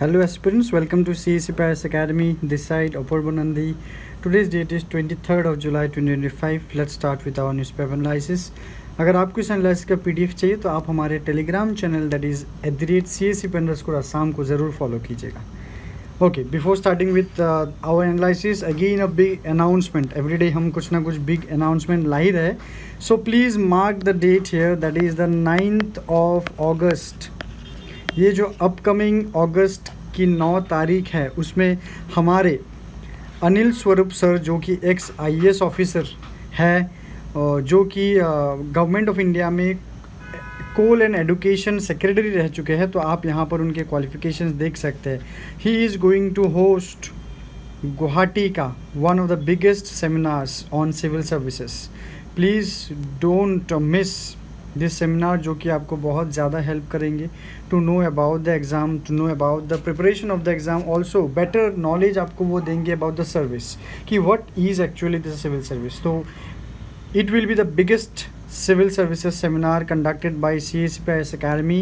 Hello aspirants, welcome to CEC Paris Academy. This side Apurva Nandi. Today's date is 23rd of July 2025. Let's start with our newspaper analysis. अगर आपको इस analysis का PDF चाहिए तो आप हमारे Telegram channel that is @CEC_Assam को ज़रूर फॉलो कीजिएगा. Okay, before starting with our analysis, again a big announcement. Every day हम कुछ ना कुछ big announcement ला ही रहे. So please mark the date here, that is the 9th of August. ये जो अपकमिंग अगस्त की 9 तारीख है उसमें हमारे अनिल स्वरूप सर जो कि एक्स IAS ऑफिसर है, जो कि गवर्नमेंट ऑफ इंडिया में कोल एंड एजुकेशन सेक्रेटरी रह चुके हैं, तो आप यहाँ पर उनके क्वालिफिकेशंस देख सकते हैं. He is going to host Guwahati का one of the biggest seminars on civil services. Please don't miss this seminar, जो कि आपको बहुत ज़्यादा हेल्प करेंगे to know about the exam, to know about the preparation of the exam. Also better knowledge आपको वो देंगे अबाउट द सर्विस कि what is actually the civil service. तो it will be the biggest civil services seminar conducted by CEC Paris Academy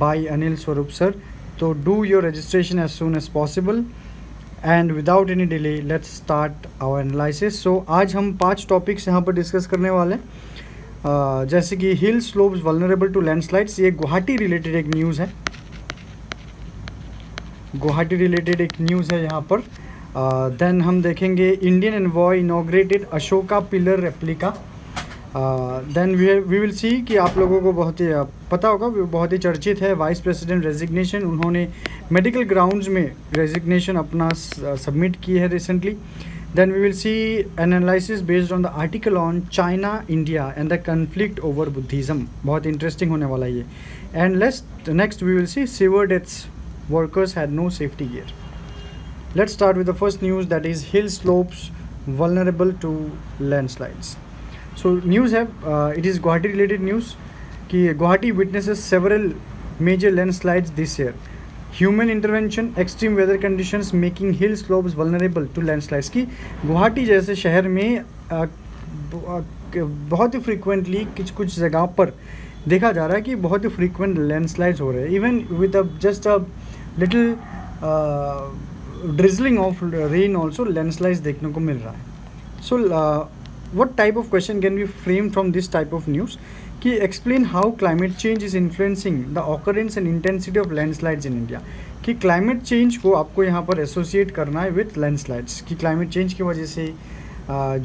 by Anil Swarup sir. So do your registration as soon as possible and without any delay let's start our analysis. So आज हम 5 topics यहाँ पर discuss करने वाले हैं. जैसे कि हिल slopes vulnerable to landslides, ये गुवाहाटी रिलेटेड एक न्यूज़ है. गुवाहाटी रिलेटेड एक न्यूज़ है यहाँ पर. देन हम देखेंगे Indian envoy inaugurated Ashoka pillar replica. Then we will see कि आप लोगों को बहुत ही पता होगा, बहुत ही चर्चित है वाइस प्रेसिडेंट रेजिग्नेशन. उन्होंने मेडिकल ग्राउंड्स में रेजिग्नेशन अपना सबमिट की है recently. Then we will see an analysis based on the article on China India and the conflict over Buddhism. बहुत इंटरेस्टिंग होने वाला ये. And next we will see sewer deaths, workers had no safety gear. Let's start with the first news that is hill slopes vulnerable to landslides. So news है, it is Guwahati related news कि Guwahati witnesses several major landslides this year. Human intervention, extreme weather conditions making hill slopes vulnerable to landslides. कि गुवाहाटी जैसे शहर में बहुत ही frequently कुछ जगह पर देखा जा रहा है कि बहुत ही फ्रीक्वेंट लैंडस्लाइड्स हो रहे हैं. Even with just a little drizzling of rain also landslides देखने को मिल रहा है. सो what type of question can be framed from this type of news कि explain how climate change is influencing the occurrence and intensity of landslides in India. कि climate change को आपको यहाँ पर associate करना है with landslides, कि climate change की वजह से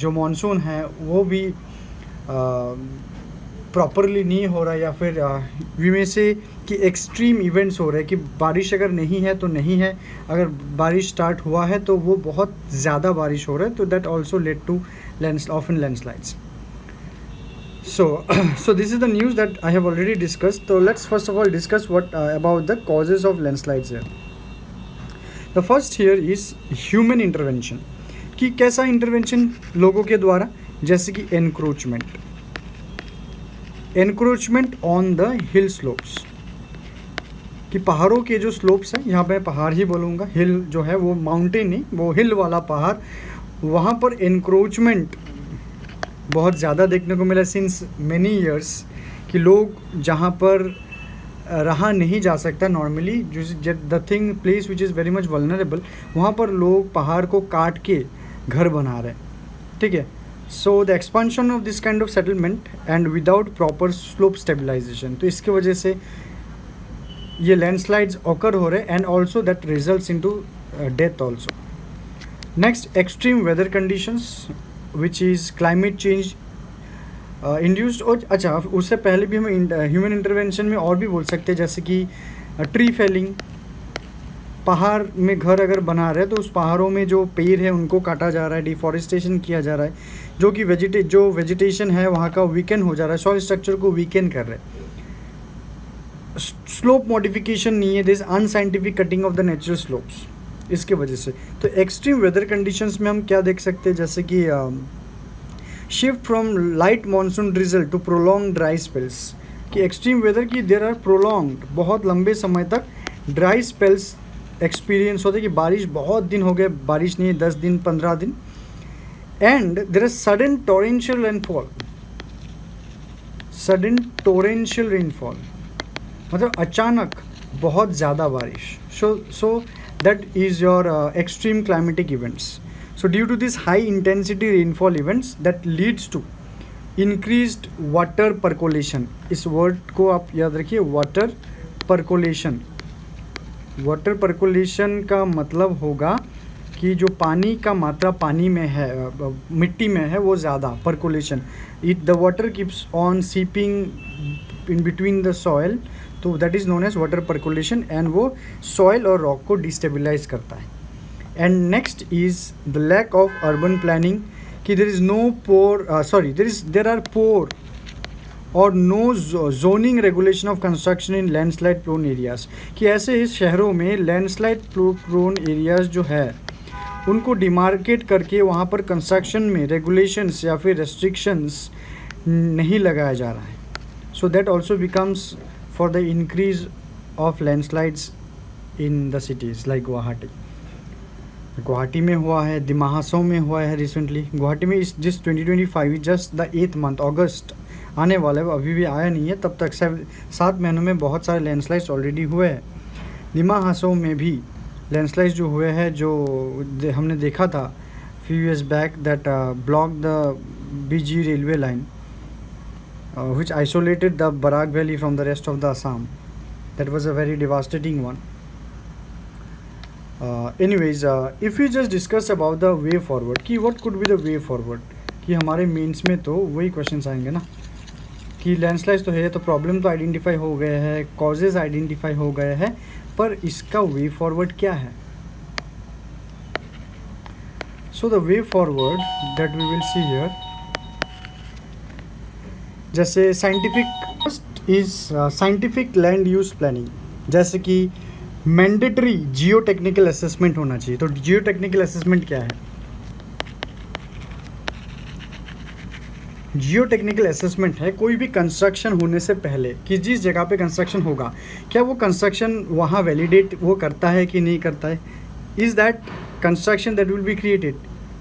जो मानसून है वो भी प्रॉपरली नहीं हो रहा, या फिर में से कि एक्सट्रीम इवेंट्स हो रहे हैं कि बारिश अगर नहीं है तो नहीं है, अगर बारिश स्टार्ट हुआ है तो वो बहुत ज़्यादा बारिश हो रहा है, तो that also led to landslides. So this is the news that I have already discussed. So let's first of all discuss what about the causes of landslides here. The first here is human intervention. कि कैसा intervention लोगों के द्वारा, जैसे कि encroachment on the hill slopes. कि पहाड़ों के जो स्लोप्स हैं, यहाँ पे पहाड़ ही बोलूँगा, हिल जो है वो माउंटेन नहीं, वो हिल वाला पहाड़, वहाँ पर एनक्रोचमेंट बहुत ज़्यादा देखने को मिला सिंस मैनी ईयर्स. कि लोग जहाँ पर रहा नहीं जा सकता normally, the thing place which is very much vulnerable, वहाँ पर लोग पहाड़ को काट के घर बना रहे हैं. ठीक है. So the expansion of this kind of settlement and without proper slope stabilisation, तो इसकी वजह से ये लैंडस्लाइड्स ऑकर हो रहे हैं and also that results into death also. Next, extreme weather conditions which is climate change induced. और अच्छा, उससे पहले भी हम ह्यूमन इंटरवेंशन में और भी बोल सकते हैं, जैसे कि ट्री फेलिंग. पहाड़ में घर अगर बना रहे हैं तो उस पहाड़ों में जो पेड़ है उनको काटा जा रहा है, डिफॉरेस्टेशन किया जा रहा है, जो कि वेजिटेशन है वहाँ का वीकन हो जा रहा है, सॉइल स्ट्रक्चर को वीकन कर रहे हैं. स्लोप मॉडिफिकेशन नहीं है, this unscientific cutting of the natural slopes, इसके वजह से. तो एक्सट्रीम वेदर कंडीशंस में हम क्या देख सकते हैं, जैसे कि shift from light monsoon drizzle to prolong dry spells. कि एक्सट्रीम वेदर की देर आर प्रोलॉन्ग्ड, बहुत लंबे समय तक ड्राई स्पेल्स एक्सपीरियंस होते, कि बारिश बहुत दिन हो गए बारिश नहीं, 10 दिन 15 दिन. And there are sudden torrential rainfall, मतलब अचानक बहुत ज़्यादा बारिश. So that is your extreme climatic events. So due to this high intensity rainfall events that leads to increased water percolation. इस वर्ड को आप याद रखिए, वाटर परकोलेशन. वाटर परकोलेशन का मतलब होगा कि जो पानी का मात्रा पानी में है, मिट्टी में है, वो ज़्यादा. Percolation, it the water keeps on seeping in between the soil, तो that is known as water percolation, and वो सॉयल और रॉक को डिस्टेबलाइज करता है. And next is the lack of urban planning, कि there is no there are poor और no zoning regulation of construction in landslide prone areas, कि ऐसे शहरों में लैंडस्लाइड प्रोन एरियाज़ जो है उनको डिमार्केट करके वहाँ पर कंस्ट्रक्शन में रेगुलेशंस या फिर रेस्ट्रिक्शंस नहीं लगाया जा रहा है. So that also becomes for the increase of landslides in the cities like Guwahati में हुआ है, दिमाहासों में हुआ है रिसेंटली. गुवाहाटी में इस जिस 2025 जस्ट द 8th मंथ अगस्त आने वाला है, वो अभी भी आया नहीं है. तब तक 7 महीनों में बहुत सारे लैंडस्लाइड्स ऑलरेडी हुए हैं. दिमाहासों में भी लैंडस्लाइड्स जो हुए हैं, जो हमने देखा था few years back, that block the BG railway line which isolated the Barak Valley from the rest of the Assam. That was a very devastating one. Anyways, if we just discuss about the way forward, कि what could be the way forward, कि हमारे mains में तो वही questions आएंगे ना, कि landslides तो है, तो प्रॉब्लम तो आइडेंटिफाई हो गए हैं, कॉजेज आइडेंटिफाई हो गए हैं, पर इसका वे फॉरवर्ड क्या है. So the way forward that we will see here, जैसे साइंटिफिक लैंड यूज प्लानिंग, जैसे कि मैंडेटरी जियो टेक्निकल असेसमेंट होना चाहिए. तो जियो टेक्निकल असेसमेंट क्या है? जियो टेक्निकल असेसमेंट है कोई भी कंस्ट्रक्शन होने से पहले कि जिस जगह पे कंस्ट्रक्शन होगा, क्या वो कंस्ट्रक्शन वहाँ वैलिडेट वो करता है कि नहीं करता है. Is that construction that will be created,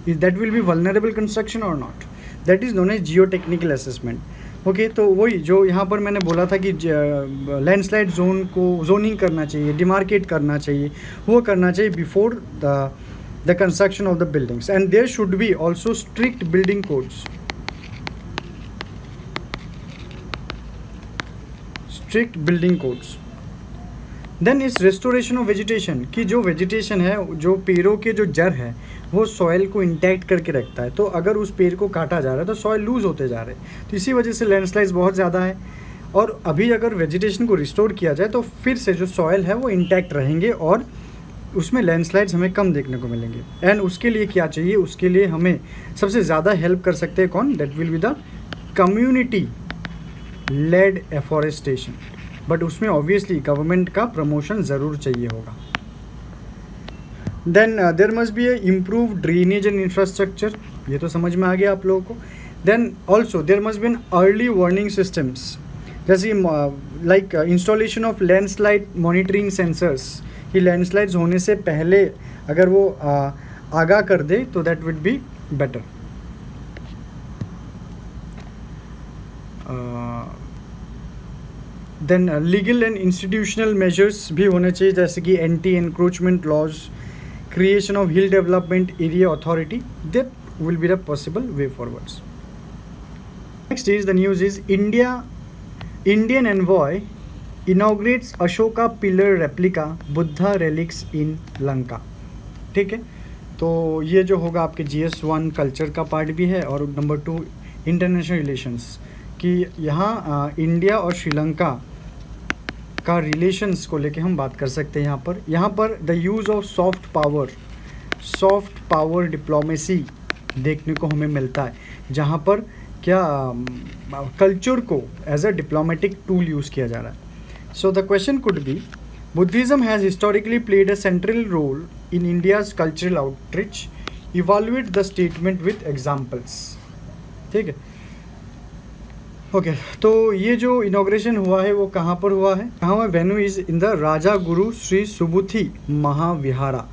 is that will be vulnerable construction और not. That is known as geo technical assessment. Okay, तो वही जो यहाँ पर मैंने बोला था कि लैंडस्लाइड जोन को जोनिंग करना चाहिए, डिमार्केट करना चाहिए, वो करना चाहिए before the construction of the buildings. And there should be also strict building codes, strict building codes. Then is restoration of vegetation, कि जो वेजिटेशन है, जो पेड़ों के जो जड़ है, वो सॉइल को इंटैक्ट करके रखता है. तो अगर उस पेड़ को काटा जा रहा है तो सॉइल लूज़ होते जा रहे हैं, तो इसी वजह से लैंडस्लाइड्स बहुत ज़्यादा है. और अभी अगर वेजिटेशन को रिस्टोर किया जाए तो फिर से जो सॉइल है वो इंटैक्ट रहेंगे और उसमें लैंडस्लाइड्स हमें कम देखने को मिलेंगे. एंड उसके लिए क्या चाहिए? उसके लिए हमें सबसे ज़्यादा हेल्प कर सकते हैं कौन? That will be the community led afforestation. But उसमें ऑब्वियसली गवर्नमेंट का प्रमोशन ज़रूर चाहिए होगा. Then there must be a improve drainage and infrastructure, ये तो समझ में आ गया आप लोगों को. Then also there must be an early warning systems, जैसे like installation of landslide monitoring sensors, कि लैंडस्लाइड्स होने से पहले अगर वो आगाह कर दे तो that would be better. Then legal and institutional measures भी होने चाहिए, जैसे कि anti encroachment laws, creation of hill development area authority. That will be the possible way forwards. Next is the news is Indian envoy inaugurates Ashoka pillar replica Buddha relics in Lanka. ठीक है, तो ये जो होगा आपके GS1 कल्चर का पार्ट भी है. और नंबर 2 इंटरनेशनल रिलेशंस, कि यहाँ इंडिया और श्रीलंका का रिलेशंस को लेके हम बात कर सकते हैं. यहाँ पर the use of soft power diplomacy देखने को हमें मिलता है, जहाँ पर क्या कल्चर को as a diplomatic tool use किया जा रहा है. So the question could be, Buddhism has historically played a central role in India's cultural outreach. Evaluate the statement with examples. ठीक है, ओके. तो ये जो इनॉग्रेशन हुआ है वो कहाँ पर हुआ है? कहाँ हुआ? वेन्यू इज इन द राजा गुरु श्री सुबुथी महाविहारा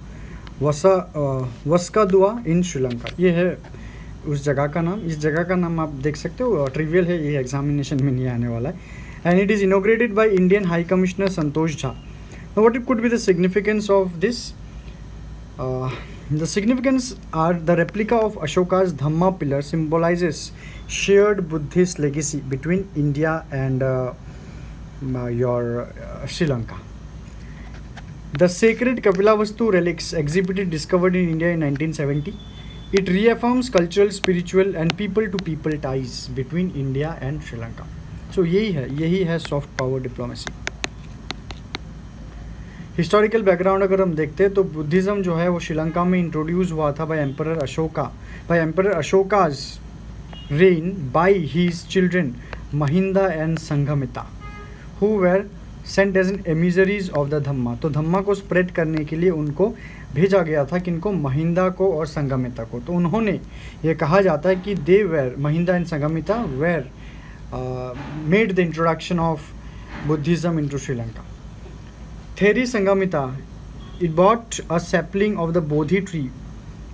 वस्कादुआ इन श्रीलंका. ये है उस जगह का नाम. इस जगह का नाम आप देख सकते हो, ट्रिवियल है, ये एग्जामिनेशन में नहीं आने वाला है. And it is inaugurated by Indian High Commissioner Santosh Jha. What it could be the significance of this? The significance are the replica of Ashoka's Dhamma pillar symbolizes shared Buddhist legacy between India and your Sri Lanka. The sacred Kapilavastu relics exhibited discovered in India in 1970. It reaffirms cultural, spiritual and people-to-people ties between India and Sri Lanka. So यही है soft power diplomacy. Historical background अगर हम देखते हैं तो Buddhism जो है वो श्रीलंका में इंट्रोड्यूस हुआ था by emperor Ashoka's reign by his children Mahinda and संघमिता who were sent as an emissaries of the Dhamma. तो धम्मा को स्प्रेड करने के लिए उनको भेजा गया था किनको? महिंदा को और संघमिता को. तो उन्होंने ये कहा जाता है कि they were Mahinda and Sanghamitta were made the introduction of Buddhism into Sri Lanka. Theri Sanghamitta it bought a sapling of the Bodhi tree.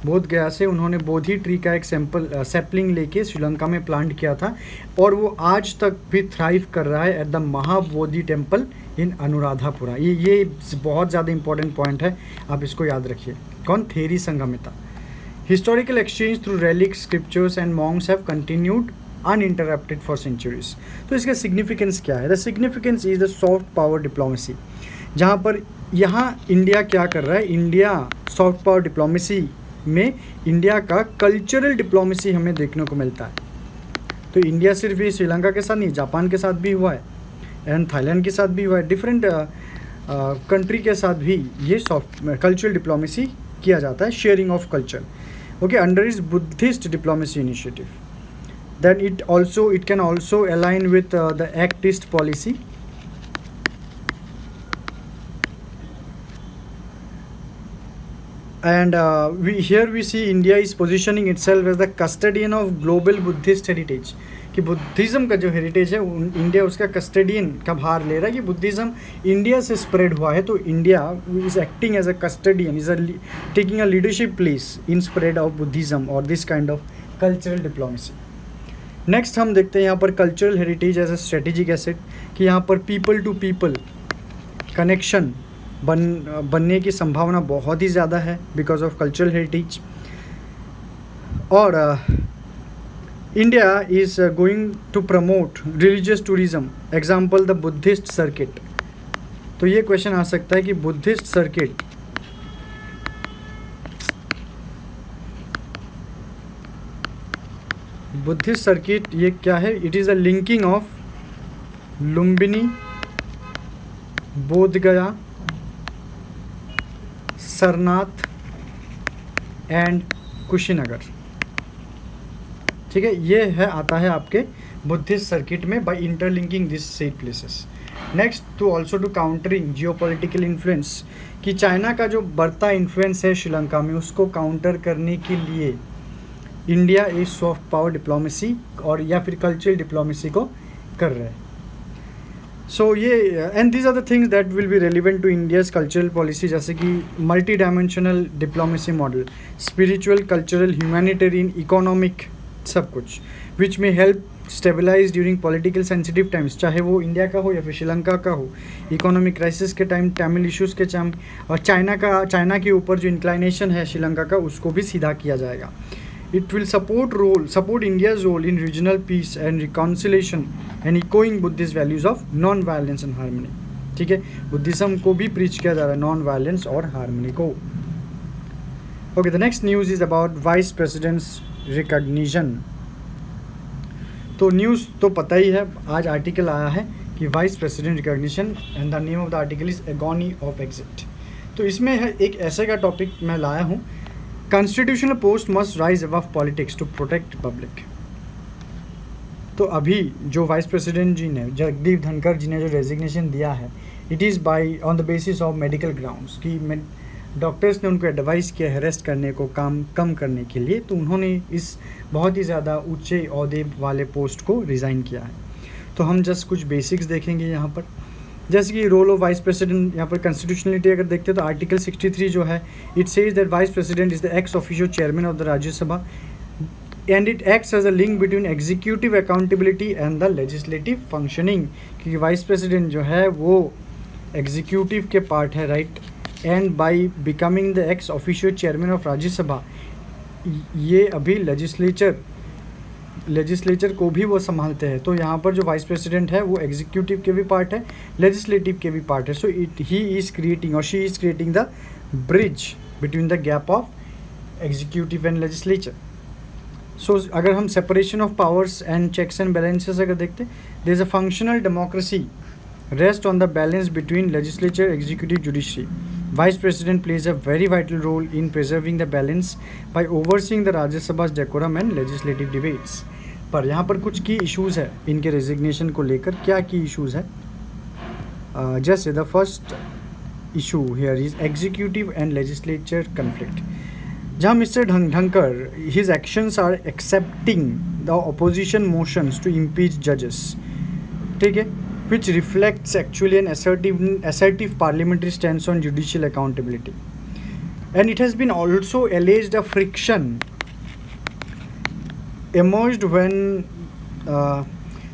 Bodh Gaya से उन्होंने बोधि ट्री का एक सैपलिंग लेके श्रीलंका में प्लांट किया था और वो आज तक भी थ्राइव कर रहा है at the Mahabodhi temple in Anuradhapura. ये बहुत ज़्यादा इंपॉर्टेंट पॉइंट है, आप इसको याद रखिए. कौन? थेरी संगमिता. Historical exchange through relics, scriptures and monks have continued uninterrupted for centuries. तो इसका सिग्निफिकेंस क्या है? The significance is the soft power diplomacy. जहाँ पर यहाँ इंडिया क्या कर रहा है? इंडिया सॉफ्ट पावर डिप्लोमेसी में इंडिया का कल्चरल डिप्लोमेसी हमें देखने को मिलता है. तो इंडिया सिर्फ ये श्रीलंका के साथ नहीं, जापान के साथ भी हुआ है एंड थाईलैंड के साथ भी हुआ है. डिफरेंट कंट्री के साथ भी ये सॉफ्ट कल्चरल डिप्लोमेसी किया जाता है, sharing of culture. Okay, under is Buddhist diplomacy initiative. Then it can also align with the Act East policy. And here we see India is positioning itself as the custodian of global Buddhist heritage. कि Buddhism का जो heritage है India उसका custodian का भार ले रहा है कि बुद्धिज़्म इंडिया से स्प्रेड हुआ है. तो India is acting as a custodian, is taking a leadership place in spread of Buddhism और this kind of cultural diplomacy. Next हम देखते हैं यहाँ पर cultural heritage as a strategic asset. कि यहाँ पर पीपल टू पीपल कनेक्शन बनने की संभावना बहुत ही ज़्यादा है बिकॉज ऑफ कल्चरल हेरिटेज. और India is going to promote religious tourism, example the Buddhist circuit. तो ये क्वेश्चन आ सकता है कि बुद्धिस्ट सर्किट ये क्या है? It is a linking of Lumbini, बोध गया, सरनाथ एंड कुशीनगर. ठीक है, ये है आता है आपके बुद्धिस्ट सर्किट में by interlinking this set places. Next to also to countering geopolitical influence. कि चाइना का जो बढ़ता इन्फ्लुएंस है श्रीलंका में उसको काउंटर करने के लिए India is soft power diplomacy और या फिर कल्चरल डिप्लोमेसी को कर रहे हैं. सो ये and these are the things that will be relevant to India's cultural policy, जैसे कि multi dimensional diplomacy model, spiritual, cultural, humanitarian, economic, सब कुछ विच में help stabilise during political sensitive times, चाहे वो इंडिया का हो या फिर श्रीलंका का हो. इकोनॉमिक क्राइसिस के टाइम, तमिल इश्यूज़ के टाइम, और चाइना के ऊपर जो इंक्लाइनेशन है श्रीलंका का उसको भी सीधा किया जाएगा. It will support India's role in regional peace and reconciliation and echoing Buddhist values of non-violence and harmony. ठीक है, बुद्धिज्म को भी प्रीच किया जा रहा है, नॉन वायलेंस और हार्मनी को. Okay, the next news is about vice president's recognition. तो न्यूज़ तो पता ही है, आज आर्टिकल आया है कि vice president recognition and the name of the article is agony of exit. तो इसमें है एक ऐसे का टॉपिक मैं लाया हूँ, constitutional post must rise above politics to protect public. तो अभी जो वाइस प्रेसिडेंट जी ने, जगदीप धनखड़ जी ने जो रेजिग्नेशन दिया है, it is by on the basis of medical grounds कि डॉक्टर्स ने उनको एडवाइस किया अरेस्ट करने को, काम कम करने के लिए. तो उन्होंने इस बहुत ही ज़्यादा ऊंचे ओहदे वाले पोस्ट को रिज़ाइन किया है. तो हम जस्ट कुछ बेसिक्स देखेंगे यहाँ पर, जैसे कि रोल ऑफ वाइस प्रेसिडेंट. यहाँ पर कॉन्स्टिट्यूशनलिटी अगर देखते हैं तो आर्टिकल 63 जो है, it says that vice president is the ex officio chairman of the Rajya Sabha and it acts as a link between executive accountability and the legislative functioning. क्योंकि vice president जो है वो एग्जीक्यूटिव के पार्ट है, right, and by becoming the ex official chairman of Rajya Sabha, ये अभी legislature को भी वो संभालते हैं। तो यहाँ पर जो वाइस प्रेसिडेंट है वो एग्जीक्यूटिव के भी पार्ट है, लेजिस्लेटिव के भी पार्ट है। सो ही इज़ क्रिएटिंग और she is creating the bridge between the gap of executive and legislature. So अगर हम separation of powers and checks and balances अगर देखते, there is a functional democracy rest on the balance between legislature, executive, judiciary. Vice President plays a very vital role in preserving the balance by overseeing the Rajya Sabha's decorum and legislative debates. पर यहाँ पर कुछ की issues है इनके resignation को लेकर। क्या की इश्यूज़ है? जैसे the first issue here is executive and legislature conflict, जहाँ mister Dhankhar his actions are accepting the opposition motions to impeach जजेस, ठीक है, which reflects actually an assertive parliamentary stance on judicial accountability. And it has been also alleged a friction emerged when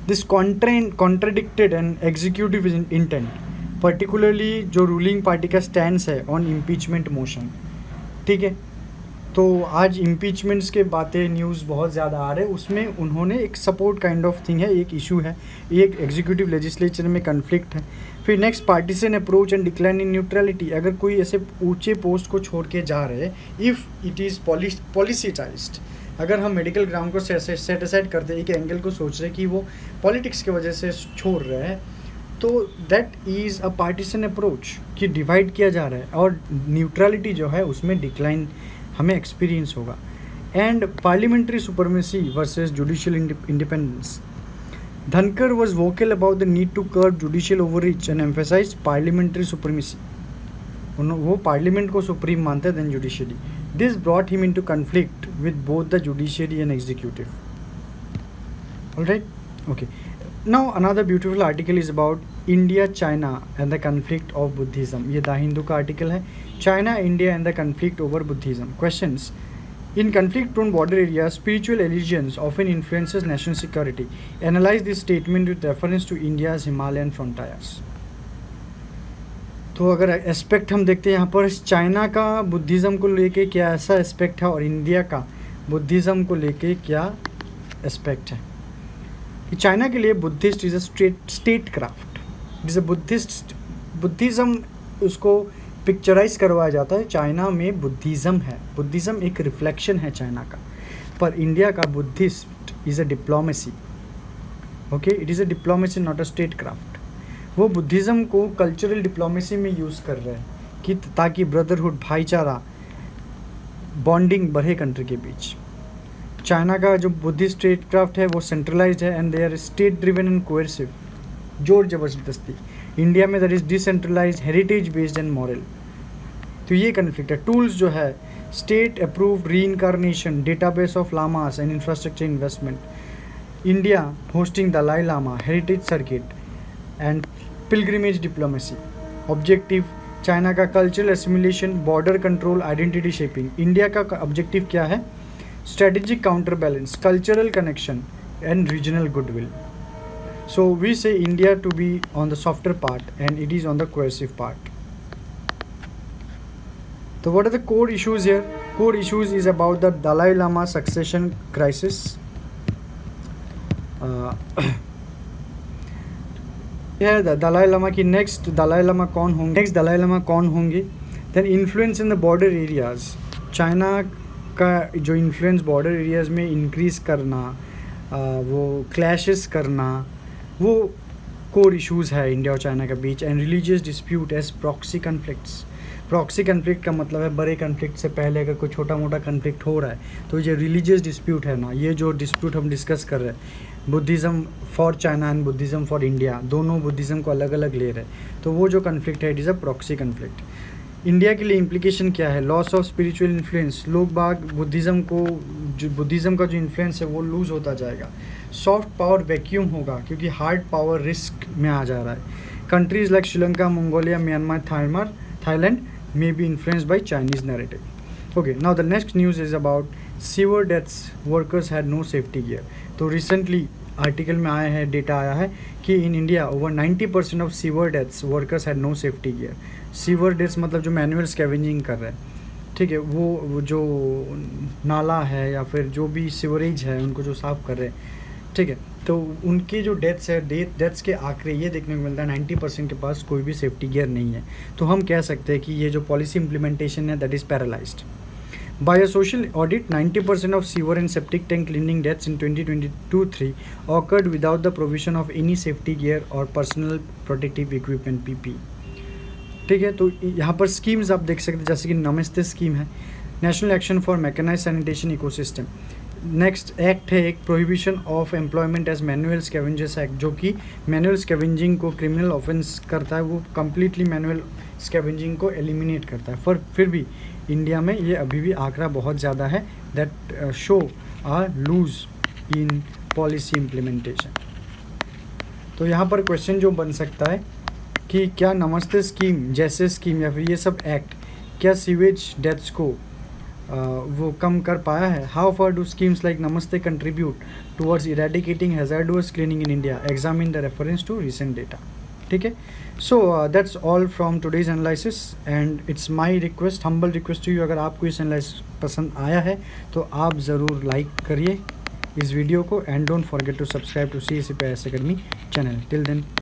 this contradicted an executive intent, particularly जो ruling party का stance है on impeachment motion, ठीक है। तो आज इम्पीचमेंट्स के बातें news बहुत ज़्यादा आ रहे हैं, उसमें उन्होंने एक सपोर्ट काइंड ऑफ थिंग है, एक इशू है, एक एग्जीक्यूटिव लेजिस्लेचर में कन्फ्लिक्ट है। फिर next partition approach and decline in neutrality, अगर कोई ऐसे ऊंचे पोस्ट को छोड़ के जा रहे हैं, इफ़ इट इज़ पॉलिसिटाइज्ड, अगर हम मेडिकल ग्राउंड को सेट असाइड करते हैं, एक एंगल को सोच रहे हैं कि वो पॉलिटिक्स की वजह से छोड़ रहे हैं, तो that is a partition approach कि डिवाइड किया जा रहा है, और न्यूट्रलिटी जो है उसमें डिक्लाइन हमें एक्सपीरियंस होगा। And parliamentary supremacy versus judicial independence, Dhankhar was vocal about the need to curb judicial overreach and emphasise parliamentary supremacy, वो पार्लियामेंट को सुप्रीम मानते हैं then judiciary. This brought him into conflict with both the judiciary and executive. Alright, okay, now another beautiful article is about India China and the conflict of Buddhism, ये the Hindu का article है, China, India and the conflict over Buddhism. Questions: in conflict-prone border areas, spiritual allegiance often influences national security. Analyze this statement with reference to India's Himalayan frontiers. तो अगर aspect हम देखते हैं यहाँ पर, चाइना का बुद्धिज़्म को लेके क्या ऐसा एस्पेक्ट है और इंडिया का बुद्धिज़्म को लेके क्या एस्पेक्ट है। कि चाइना के लिए Buddhist is a state craft, it is a Buddhism उसको पिक्चराइज करवाया जाता है। चाइना में बुद्धिज़्म है, बुद्धिज़्म एक रिफ्लेक्शन है चाइना का, पर इंडिया का Buddhist is a diplomacy, okay, it is a diplomacy not a state craft. वो बुद्धिज़्म को कल्चरल डिप्लोमेसी में यूज़ कर रहे हैं कि ताकि ब्रदरहुड, भाईचारा, बॉन्डिंग बढ़े कंट्री के बीच। चाइना का जो बुद्धिस्ट स्टेट क्राफ्ट है वो सेंट्रलाइज्ड है and they are state driven and coercive, जोर जबरदस्ती। इंडिया में that is decentralised, heritage based and moral. तो ये कन्फ्लिक्ट है। टूल्स जो है state approved reincarnation, database of lamas and infrastructure investment, India hosting Dalai Lama, heritage circuit and pilgrimage diplomacy. Objective China का cultural assimilation, border control, identity shaping. India का objective क्या है? Strategic counter balance, cultural connection and regional goodwill. So we say India to be on the softer part and it is on the coercive part. So what are the core issues here? Core issues is about the Dalai Lama succession crisis. The Dalai Lama की next Dalai Lama कौन होंगे? Next Dalai Lama कौन होंगे? Then influence in the border areas. China का जो influence border areas में increase करना, वो clashes करना, वो कोर इश्यूज़ है इंडिया और चाइना के बीच। And religious dispute as proxy conflicts. Proxy conflict का मतलब है बड़े कन्फ्लिक्ट से पहले अगर कोई छोटा मोटा कन्फ्लिक्ट हो रहा है, तो ये रिलीजियस डिस्प्यूट है ना, ये जो डिस्प्यूट हम डिस्कस कर रहे हैं, Buddhism for China and Buddhism for India, दोनों बुद्धिज़्म को अलग अलग ले रहे हैं, तो वो जो कन्फ्लिक्ट है it is a proxy conflict. India के लिए इम्प्लीकेशन क्या है? लॉस ऑफ स्पिरिचुअल इन्फ्लुएंस, लोग बाग बुद्धिज़्म का जो इन्फ्लुएंस है वो लूज़ होता जाएगा। सॉफ्ट पावर वैक्यूम होगा क्योंकि हार्ड पावर रिस्क में आ जा रहा है। Countries like Sri Lanka, Mongolia, Myanmar, Thailand may be influenced by Chinese narrative. Okay, now the next news is about sewer deaths, workers had no safety gear. तो recently article में आया है, डेटा आया है कि in India over 90% of sewer deaths workers had no safety gear. Sewer deaths मतलब जो manual scavenging कर रहे हैं, ठीक है, वो जो नाला है या फिर जो भी सीवरेज है उनको जो साफ़ कर रहे हैं, ठीक है, तो उनकी जो डेथ्स है, डेथ्स के आंकड़े ये देखने को मिलता है 90% के पास कोई भी सेफ्टी गियर नहीं है। तो हम कह सकते हैं कि ये जो पॉलिसी इम्प्लीमेंटेशन है that is paralysed. By a social audit, 90% of sewer and septic tank cleaning deaths in 2022-3 occurred without the provision of any safety gear or personal protective equipment (PPE). ठीक है, तो यहाँ पर स्कीम्स आप देख सकते हैं, जैसे कि नमस्ते स्कीम है, national action for mechanised sanitation ecosystem. Next act है एक prohibition of employment as manual scavengers act, जो कि मैनुअल स्कैवेंजिंग को क्रिमिनल ऑफेंस करता है, वो कम्प्लीटली मैनुअल स्कैवेंजिंग को एलिमिनेट करता है। पर फिर भी इंडिया में ये अभी भी आंकड़ा बहुत ज़्यादा है that show a loose in policy implementation. तो यहाँ पर क्वेश्चन जो बन सकता है कि क्या नमस्ते स्कीम जैसे स्कीम या फिर ये सब एक्ट क्या सीवेज डेथ्स को वो कम कर पाया है? How far do schemes like Namaste contribute towards eradicating hazardous cleaning in India? Examine the reference to recent data. ठीक है, so that's all from today's analysis and it's my request, humble request to you, अगर आपको इस analysis पसंद आया है तो आप ज़रूर लाइक करिए इस वीडियो को and don't forget to subscribe to CSE PIS Academy channel. Till then